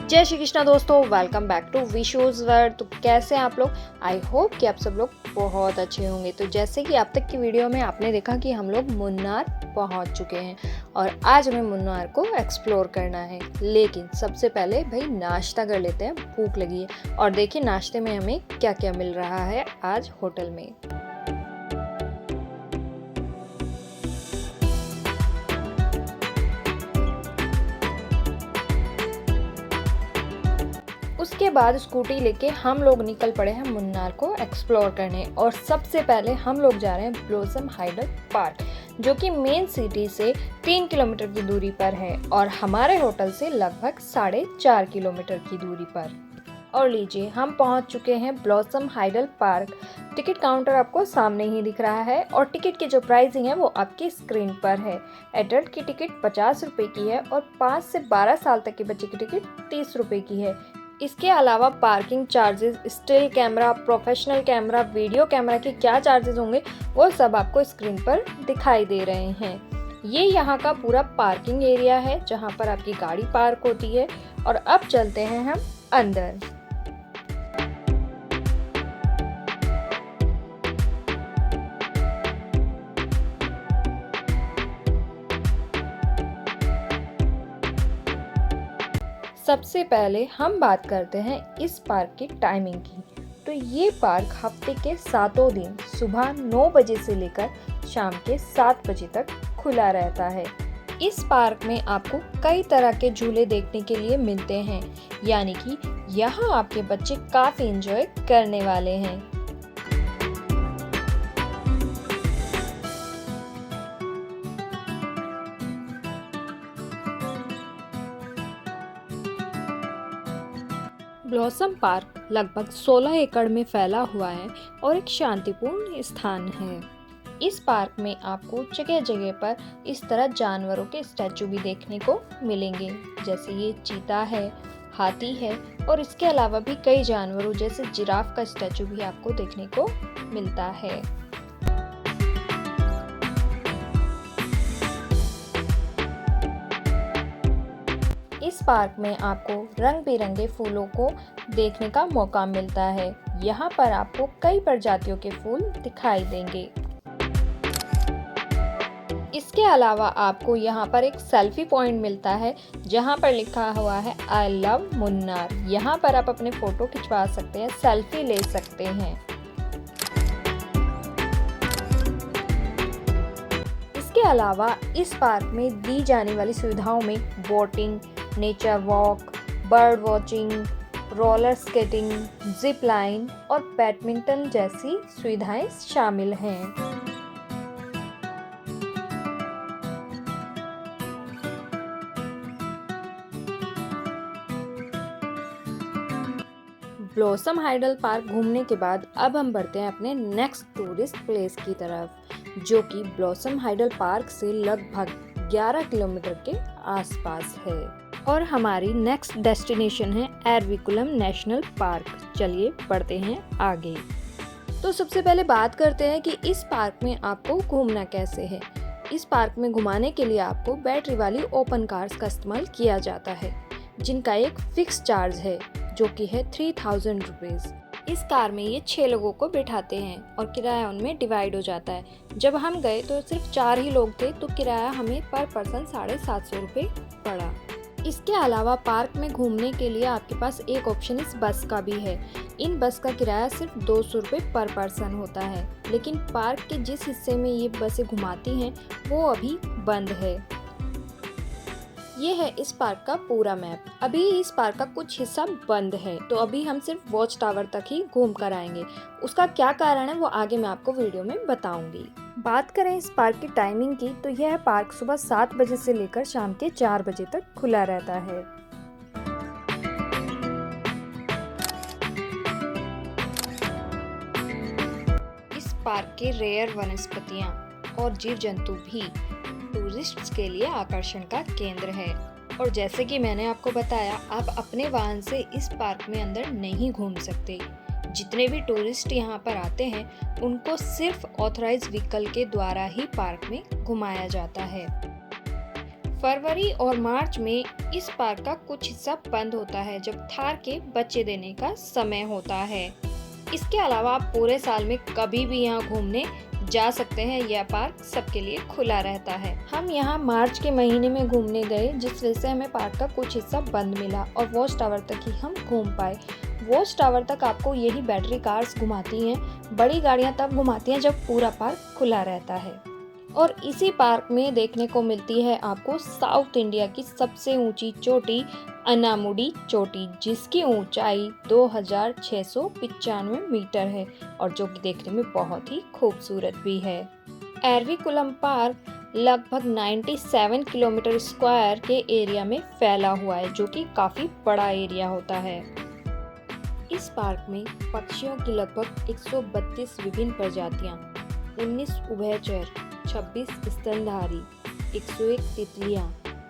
जय श्री कृष्णा दोस्तों, welcome back to विशूज world. तो कैसे हैं आप लोग? आई होप कि आप सब लोग बहुत अच्छे होंगे। तो जैसे कि अब तक की वीडियो में आपने देखा कि हम लोग मुन्नार पहुंच चुके हैं और आज हमें मुन्नार को एक्सप्लोर करना है। लेकिन सबसे पहले भाई नाश्ता कर लेते हैं, भूख लगी है। और देखिए नाश्ते में हमें क्या क्या मिल रहा है आज होटल में। उसके बाद स्कूटी लेके हम लोग निकल पड़े हैं मुन्नार को एक्सप्लोर करने। और सबसे पहले हम लोग जा रहे हैं ब्लॉसम हाइडल पार्क, जो कि मेन सिटी से 3 किलोमीटर की दूरी पर है और हमारे होटल से लगभग 4.5 किलोमीटर की दूरी पर। और लीजिए हम पहुंच चुके हैं blossom hydel park. Ticket counter आपको सामने ही दिख रहा है और टिकट की जो प्राइसिंग है वो आपकी स्क्रीन पर है। एडल्ट की टिकट 50 रुपये की है और 5 से 12 साल तक के बच्चे की टिकट 30 रुपये की है। इसके अलावा parking charges, still camera, professional camera, video camera के क्या चार्जेस होंगे वो सब आपको स्क्रीन पर दिखाई दे रहे हैं। ये यहाँ का पूरा पार्किंग एरिया है जहाँ पर आपकी गाड़ी पार्क होती है। और अब चलते हैं हम अंदर। सबसे पहले हम बात करते हैं इस पार्क की टाइमिंग की। तो ये पार्क हफ्ते के 7 दिन सुबह 9 बजे से लेकर शाम के 7 बजे तक खुला रहता है। इस पार्क में आपको कई तरह के झूले देखने के लिए मिलते हैं, यानी कि यहाँ आपके बच्चे काफी एंजॉय करने वाले हैं। ब्लॉसम पार्क लगभग 16 एकड़ में फैला हुआ है और एक शांतिपूर्ण स्थान है। इस पार्क में आपको जगह जगह पर इस तरह जानवरों के स्टैचू भी देखने को मिलेंगे, जैसे ये चीता है, हाथी है और इसके अलावा भी कई जानवरों जैसे जिराफ का स्टैचू भी आपको देखने को मिलता है। इस पार्क में आपको रंग बिरंगे फूलों को देखने का मौका मिलता है। यहाँ पर आपको कई प्रजातियों के फूल दिखाई देंगे। इसके अलावा आपको यहाँ पर एक सेल्फी पॉइंट मिलता है जहाँ पर लिखा हुआ है आई लव मुन्नार। यहाँ पर आप अपने फोटो खिंचवा सकते हैं, सेल्फी ले सकते हैं। इसके अलावा इस पार्क में दी जाने वाली सुविधाओं में boating, nature walk, bird watching, roller skating, zip line और बैडमिंटन जैसी सुविधाएं शामिल हैं। ब्लॉसम हाइडल पार्क घूमने के बाद अब हम बढ़ते हैं अपने नेक्स्ट टूरिस्ट प्लेस की तरफ, जो कि ब्लॉसम हाइडल पार्क से लगभग 11 किलोमीटर के आसपास है। और हमारी नेक्स्ट डेस्टिनेशन है एरविकुलम नेशनल पार्क। चलिए बढ़ते हैं आगे। तो सबसे पहले बात करते हैं कि इस पार्क में आपको घूमना कैसे है। इस पार्क में घुमाने के लिए आपको बैटरी वाली ओपन कार्स का इस्तेमाल किया जाता है, जिनका एक फिक्स चार्ज है जो कि है 3000 रुपीज़। इस कार में ये 6 लोगों को बिठाते हैं और किराया उनमें डिवाइड हो जाता है। जब हम गए तो सिर्फ 4 ही लोग थे, तो किराया हमें पर पर्सन 750 रुपये पड़ा। इसके अलावा पार्क में घूमने के लिए आपके पास एक ऑप्शन इस बस का भी है। इन बस का किराया सिर्फ 200 रुपये पर पर्सन होता है, लेकिन पार्क के जिस हिस्से में ये बसें घुमाती हैं वो अभी बंद है। ये है इस पार्क का पूरा मैप। अभी इस पार्क का कुछ हिस्सा बंद है, तो अभी हम सिर्फ वॉच टावर तक ही घूम कर आएंगे। उसका क्या कारण है वो आगे मैं आपको वीडियो में बताऊंगी। बात करें इस पार्क की टाइमिंग की, तो यह पार्क सुबह 7 बजे से लेकर शाम के 4 बजे तक खुला रहता है। इस पार्क के रेयर वनस्पतियां और जीव जंतु भी टूरिस्ट्स के लिए आकर्षण का केंद्र है। और जैसे कि मैंने आपको बताया, आप अपने वाहन से इस पार्क में अंदर नहीं घूम सकते। जितने भी टूरिस्ट यहाँ पर आते हैं उनको सिर्फ ऑथराइज्ड व्हीकल के द्वारा ही पार्क में घुमाया जाता है। फरवरी और मार्च में इस पार्क का कुछ हिस्सा बंद होता है जब थार के बच्चे देने का समय होता है। इसके अलावा आप पूरे साल में कभी भी यहाँ घूमने जा सकते हैं। यह पार्क सबके लिए खुला रहता है। हम यहाँ मार्च के महीने में घूमने गए, जिस वजह से हमें पार्क का कुछ हिस्सा बंद मिला और वॉच टावर तक ही हम घूम पाए। वॉच टावर तक आपको यही बैटरी कार्स घुमाती हैं। बड़ी गाड़ियाँ तब घुमाती हैं जब पूरा पार्क खुला रहता है। और इसी पार्क में देखने को मिलती है आपको साउथ इंडिया की सबसे ऊंची चोटी अनामुडी चोटी, जिसकी ऊंचाई 2695 मीटर है और जो कि देखने में बहुत ही खूबसूरत भी है। एरविकुलम पार्क लगभग 97 किलोमीटर स्क्वायर के एरिया में फैला हुआ है, जो कि काफ़ी बड़ा एरिया होता है। इस पार्क में पक्षियों की लगभग 132 विभिन्न प्रजातियां, 19 उभयचर, 26 स्तनधारी, 101 तितलियां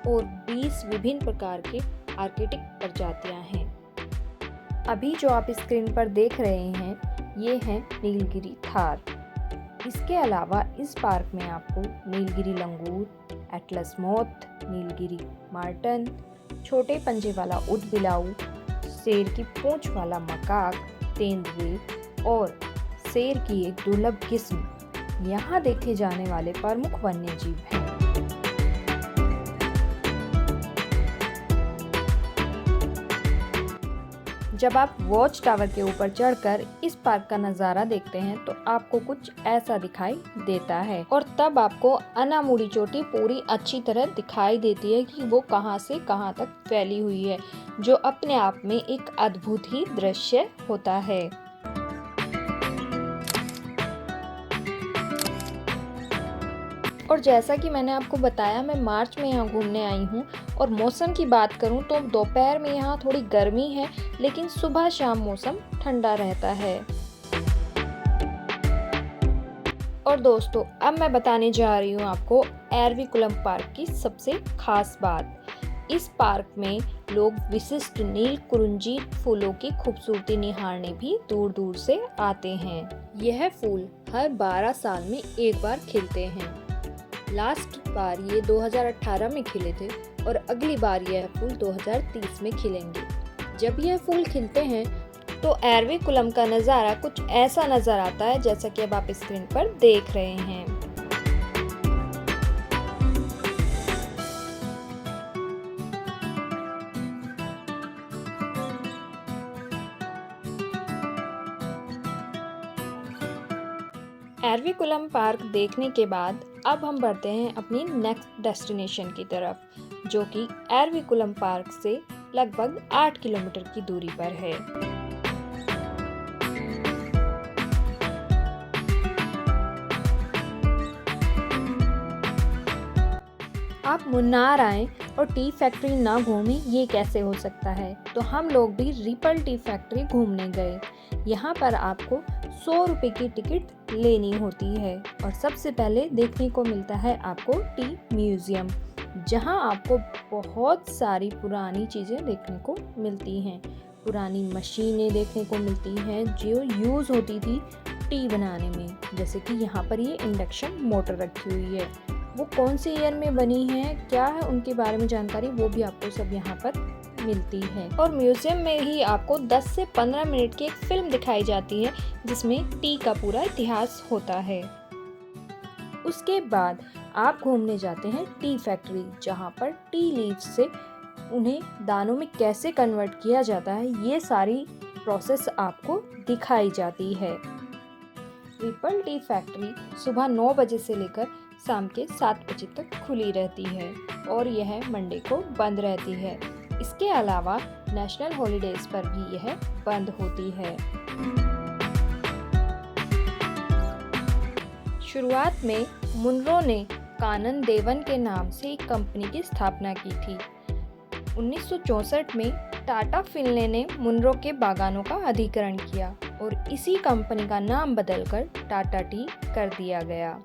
और 20 विभिन्न प्रकार के आर्किटिक प्रजातियां हैं। अभी जो आप स्क्रीन पर देख रहे हैं ये हैं नीलगिरी थार। इसके अलावा इस पार्क में आपको नीलगिरी लंगूर, एटलस मोथ, नीलगिरी मार्टन, छोटे पंजे वाला ऊदबिलाऊ, शेर की पूंछ वाला मकाक, तेंदुए और शेर की एक दुर्लभ किस्म यहाँ देखे जाने वाले प्रमुख वन्यजीव हैं। जब आप वॉच टावर के ऊपर चढ़कर इस पार्क का नज़ारा देखते हैं तो आपको कुछ ऐसा दिखाई देता है और तब आपको अनामुडी चोटी पूरी अच्छी तरह दिखाई देती है कि वो कहां से कहां तक फैली हुई है, जो अपने आप में एक अद्भुत ही दृश्य होता है। और जैसा कि मैंने आपको बताया, मैं मार्च में यहाँ घूमने आई हूँ और मौसम की बात करूँ तो दोपहर में यहाँ थोड़ी गर्मी है, लेकिन सुबह शाम मौसम ठंडा रहता है। और दोस्तों, अब मैं बताने जा रही हूँ आपको एरविकुलम पार्क की सबसे खास बात। इस पार्क में लोग विशिष्ट नील कुरुंजी फूलों की खूबसूरती निहारने भी दूर दूर से आते हैं। यह फूल हर 12 साल में एक बार खिलते हैं। लास्ट बार ये 2018 में खिले थे और अगली बार यह फूल 2030 में खिलेंगे। जब यह फूल खिलते हैं तो एरविकुलम का नज़ारा कुछ ऐसा नज़र आता है जैसा कि अब आप स्क्रीन पर देख रहे हैं। एरविकुलम पार्क देखने के बाद अब हम बढ़ते हैं अपनी नेक्स्ट डेस्टिनेशन की तरफ, जो कि एरविकुलम पार्क से लगभग 8 किलोमीटर की दूरी पर है। आप मुन्नार आएं और टी फैक्ट्री ना घूमें, ये कैसे हो सकता है? तो हम लोग भी रिपल टी फैक्ट्री घूमने गए। यहाँ पर आपको 100 रुपये की टिकट लेनी होती है और सबसे पहले देखने को मिलता है आपको टी म्यूजियम, जहाँ आपको बहुत सारी पुरानी चीज़ें देखने को मिलती हैं। पुरानी मशीनें देखने को मिलती हैं जो यूज़ होती थी टी बनाने में, जैसे कि यहाँ पर ये इंडक्शन मोटर रखी हुई है। वो कौन से ईयर में बनी है, क्या है उनके बारे में जानकारी, वो भी आपको सब यहाँ पर मिलती है। और म्यूजियम में ही आपको 10 से 15 मिनट की एक फिल्म दिखाई जाती है जिसमें टी का पूरा इतिहास होता है। उसके बाद आप घूमने जाते हैं टी फैक्ट्री, जहाँ पर टी लीव्स से उन्हें दानों में कैसे कन्वर्ट किया जाता है, ये सारी प्रोसेस आपको दिखाई जाती है। रिपल टी फैक्ट्री सुबह 9 बजे से लेकर शाम के 7 बजे तक खुली रहती है और यह मंडे को बंद रहती है। इसके अलावा नेशनल हॉलीडेज पर भी यह बंद होती है। शुरुआत में मुनरो ने कानन देवन के नाम से एक कंपनी की स्थापना की थी। 1964 में टाटा फिनले ने मुनरो के बागानों का अधिग्रहण किया और इसी कंपनी का नाम बदलकर टाटा टी कर दिया गया।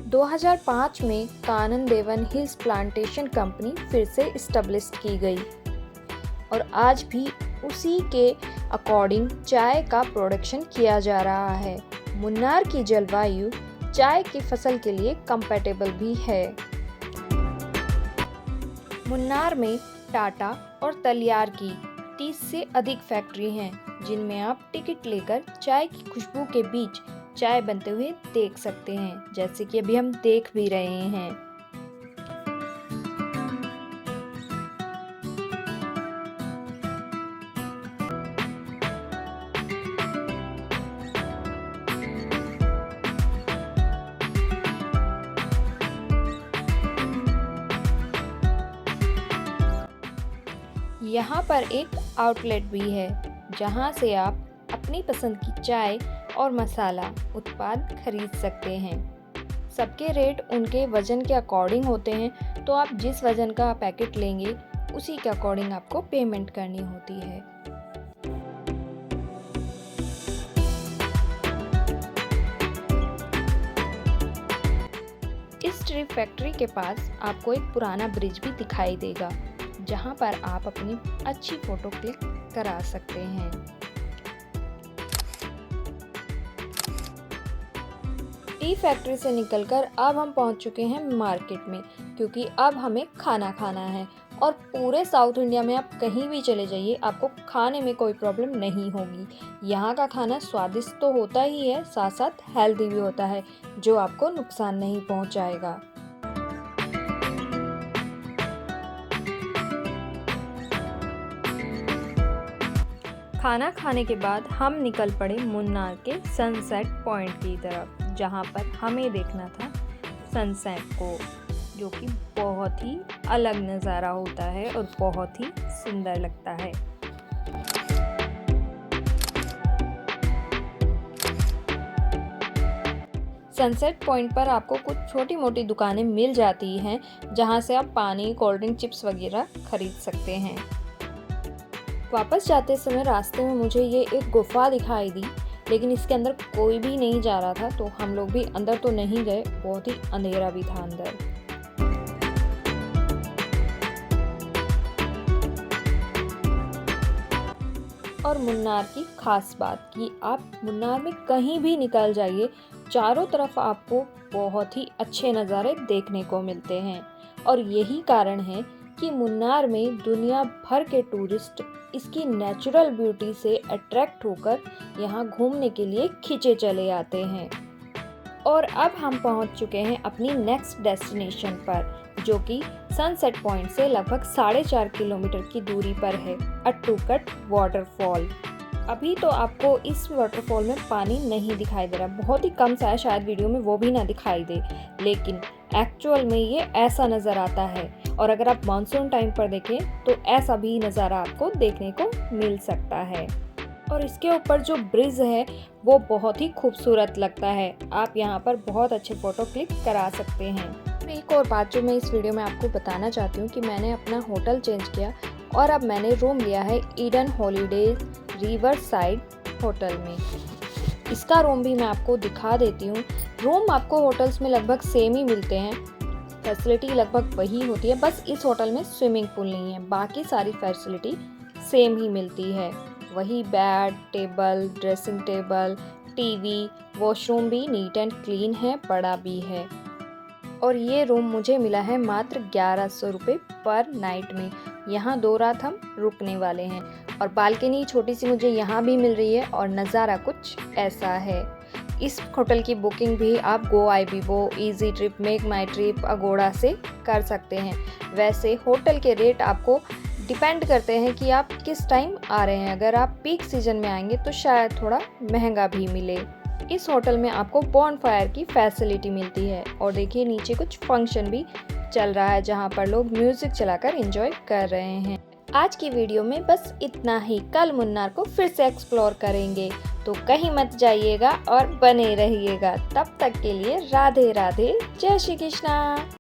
2005 में Kanan Devan hills plantation company फिर से इस्टेब्लिश की गई और आज भी उसी के अकॉर्डिंग चाय का प्रोडक्शन किया जा रहा है। मुन्नार की जलवायु चाय की फसल के लिए कंपैटिबल भी है। मुन्नार में टाटा और तलियार की 30 से अधिक फैक्ट्री हैं, जिनमें आप टिकट लेकर चाय की खुशबू के बीच चाय बनते हुए देख सकते हैं, जैसे कि अभी हम देख भी रहे हैं। यहाँ पर एक आउटलेट भी है, जहाँ से आप अपनी पसंद की चाय और मसाला उत्पाद खरीद सकते हैं। सबके रेट उनके वज़न के अकॉर्डिंग होते हैं, तो आप जिस वज़न का पैकेट लेंगे उसी के अकॉर्डिंग आपको पेमेंट करनी होती है। इस टी फैक्ट्री के पास आपको एक पुराना ब्रिज भी दिखाई देगा, जहां पर आप अपनी अच्छी फोटो क्लिक करा सकते हैं। टी फैक्ट्री से निकलकर अब हम पहुंच चुके हैं मार्केट में, क्योंकि अब हमें खाना खाना है। और पूरे साउथ इंडिया में आप कहीं भी चले जाइए, आपको खाने में कोई प्रॉब्लम नहीं होगी। यहाँ का खाना स्वादिष्ट तो होता ही है, साथ साथ हेल्दी भी होता है, जो आपको नुकसान नहीं पहुँचाएगा। खाना खाने के बाद हम निकल पड़े मुन्नार के सनसेट पॉइंट की तरफ, जहां पर हमें देखना था सनसेट को, जो कि बहुत ही अलग नज़ारा होता है और बहुत ही सुंदर लगता है। सनसेट पॉइंट पर आपको कुछ छोटी मोटी दुकानें मिल जाती हैं, जहां से आप पानी, कोल्ड ड्रिंक, चिप्स वगैरह खरीद सकते हैं। वापस जाते समय रास्ते में मुझे ये एक गुफा दिखाई दी, लेकिन इसके अंदर कोई भी नहीं जा रहा था, तो हम लोग भी अंदर तो नहीं गए, बहुत ही अंधेरा भी था अंदर। और मुन्नार की खास बात कि आप मुन्नार में कहीं भी निकल जाइए, चारों तरफ आपको बहुत ही अच्छे नज़ारे देखने को मिलते हैं। और यही कारण है कि मुन्नार में दुनिया भर के टूरिस्ट इसकी नेचुरल ब्यूटी से अट्रैक्ट होकर यहाँ घूमने के लिए खींचे चले आते हैं। और अब हम पहुँच चुके हैं अपनी नेक्स्ट डेस्टिनेशन पर, जो कि सनसेट पॉइंट से लगभग 4.5 किलोमीटर की दूरी पर है, अट्टूकट वाटरफॉल। अभी तो आपको इस वाटरफॉल में पानी नहीं दिखाई दे रहा, बहुत ही कम सा है, शायद वीडियो में वो भी ना दिखाई दे, लेकिन एक्चुअल में ये ऐसा नज़र आता है। और अगर आप मानसून टाइम पर देखें तो ऐसा भी नज़ारा आपको देखने को मिल सकता है। और इसके ऊपर जो ब्रिज है वो बहुत ही खूबसूरत लगता है, आप यहाँ पर बहुत अच्छे फ़ोटो क्लिक करा सकते हैं। एक और बात जो मैं इस वीडियो में आपको बताना चाहती हूँ कि मैंने अपना होटल चेंज किया और अब मैंने रूम लिया है Eden holidays river side hotel में। इसका रूम भी मैं आपको दिखा देती हूँ। रूम आपको होटल्स में लगभग सेम ही मिलते हैं, फैसिलिटी लगभग वही होती है, बस इस होटल में स्विमिंग पूल नहीं है, बाकी सारी फैसिलिटी सेम ही मिलती है। वही bed, table, dressing table, TV, washroom भी नीट एंड क्लीन है, बड़ा भी है। और ये रूम मुझे मिला है मात्र 1100 रुपये पर नाइट में। यहाँ 2 रात हम रुकने वाले हैं। और बालकनी छोटी सी मुझे यहाँ भी मिल रही है और नज़ारा कुछ ऐसा है। इस होटल की बुकिंग भी आप GoIbibo, इजी ट्रिप, मेक माई ट्रिप, अगोड़ा से कर सकते हैं। वैसे होटल के रेट आपको डिपेंड करते हैं कि आप किस टाइम आ रहे हैं। अगर आप पीक सीजन में आएंगे तो शायद थोड़ा महंगा भी मिले। इस होटल में आपको बॉनफायर की फैसिलिटी मिलती है। और देखिए नीचे कुछ फंक्शन भी चल रहा है, जहाँ पर लोग म्यूजिक चलाकर एंजॉय कर रहे हैं। आज की वीडियो में बस इतना ही। कल मुन्नार को फिर से एक्सप्लोर करेंगे, तो कहीं मत जाइएगा और बने रहिएगा। तब तक के लिए राधे राधे, जय श्री कृष्णा।